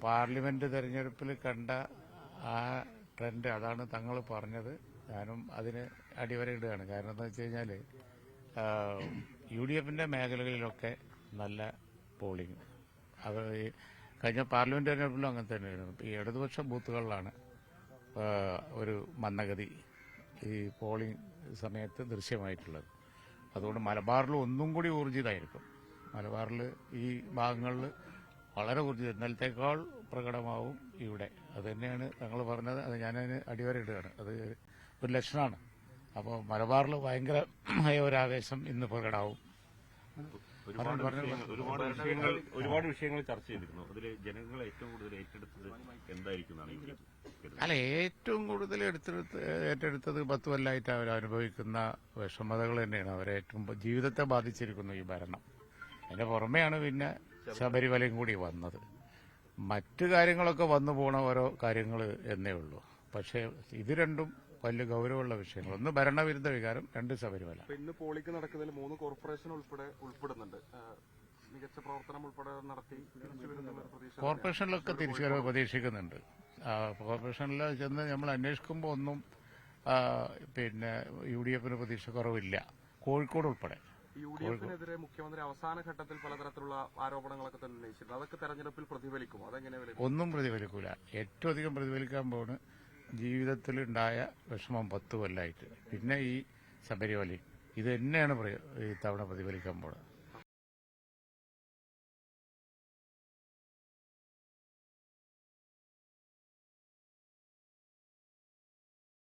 Parliament തെരഞ്ഞെടുപ്പിൽ കണ്ട ആ ട്രെൻഡ് അതാണ് തങ്ങൾ പറഞ്ഞത്. ഞാനും അതിന് അടിവരയിടുകയാണ്. കാരണം എന്താ വെച്ച് കഴിഞ്ഞാൽ UDF മേഖലകളിലൊക്കെ നല്ല പോളിംഗ്. അത് കഴിഞ്ഞ പാർലമെന്റ് തെരഞ്ഞെടുപ്പിലും അങ്ങനെ തന്നെയായിരുന്നു. ഈ ഇടതുപക്ഷ ബൂത്തുകളിലാണ് ഒരു മന്ദഗതി ഈ പോളിംഗ് സമയത്ത് ദൃശ്യമായിട്ടുള്ളത്. അതുകൊണ്ട് മലബാറിൽ ഒന്നും കൂടി ഊർജിതമായിരിക്കും. മലബാറിൽ ഈ ഭാഗങ്ങളിൽ വളരെ ഊർജിതം, ഇന്നലത്തേക്കാൾ പ്രകടമാവും ഇവിടെ. അത് തന്നെയാണ് തങ്ങൾ പറഞ്ഞത്. അത് ഞാനതിന് അടിവരയിടുകയാണ്. അത് ഒരു ലക്ഷണമാണ്. അപ്പോൾ മലബാറിൽ ഭയങ്കരമായ ഒരു ആവേശം ഇന്ന് പ്രകടമാവും. ഒരുപാട് വിഷയങ്ങൾ ചർച്ച ചെയ്തിരുന്നു. അതിൽ ജനങ്ങൾ ഏറ്റവും കൂടുതൽ ഏറ്റെടുത്തത് എന്തായിരിക്കും? അല്ല, ഏറ്റവും കൂടുതൽ ഏറ്റെടുത്തത് 10 കൊല്ലമായിട്ട് അവർ അനുഭവിക്കുന്ന വിഷമതകൾ തന്നെയാണ് അവരേറ്റവും ജീവിതത്തെ ബാധിച്ചിരിക്കുന്നു ഈ ഭരണം. അതിന്റെ പുറമെയാണ് പിന്നെ ശബരിമലയും കൂടി വന്നത്. മറ്റു കാര്യങ്ങളൊക്കെ വന്നു പോണ ഓരോ കാര്യങ്ങൾ എന്നേ ഉള്ളൂ. പക്ഷേ ഇത് രണ്ടും വലിയ ഗൗരവമുള്ള വിഷയങ്ങൾ. ഒന്ന് ഭരണവിരുദ്ധ വികാരം, 2 ശബരിമല. ഇന്ന് പോളിംഗ് നടക്കുന്നതിൽ 3 കോർപ്പറേഷൻ ഉൾപ്പെടെ ഉൾപ്പെടുന്നുണ്ട്. മികച്ച പ്രവർത്തനം ഉൾപ്പെടെ നടത്തി കോർപ്പറേഷനിലൊക്കെ തിരിച്ചുവരവ് പ്രതീക്ഷിക്കുന്നുണ്ട്. കോർപ്പറേഷനിൽ ചെന്ന് നമ്മൾ അന്വേഷിക്കുമ്പോൾ ഒന്നും പിന്നെ UDF പ്രതീക്ഷ കുറവില്ല. കോഴിക്കോട് ഉൾപ്പെടെ. UDF-നെതിരെ മുഖ്യമന്ത്രി അവസാന ഘട്ടത്തിൽ പലതരത്തിലുള്ള ആരോപണങ്ങളൊക്കെ തന്നെ ഉന്നയിച്ചിട്ടുണ്ട്. അതൊക്കെ തെരഞ്ഞെടുപ്പിൽ പ്രതിഫലിക്കുമോ? അതെങ്ങനെ? ഒന്നും പ്രതിഫലിക്കൂല. ഏറ്റവും അധികം പ്രതിഫലിക്കാൻ പോകുന്ന ജീവിതത്തിലുണ്ടായ വിഷമം 10 കൊല്ലമായിട്ട്, പിന്നെ ഈ ശബരിമലയും ഇത് തന്നെയാണ് ഈ തവണ പ്രതിഫലിക്കാൻ പോകുന്നത്.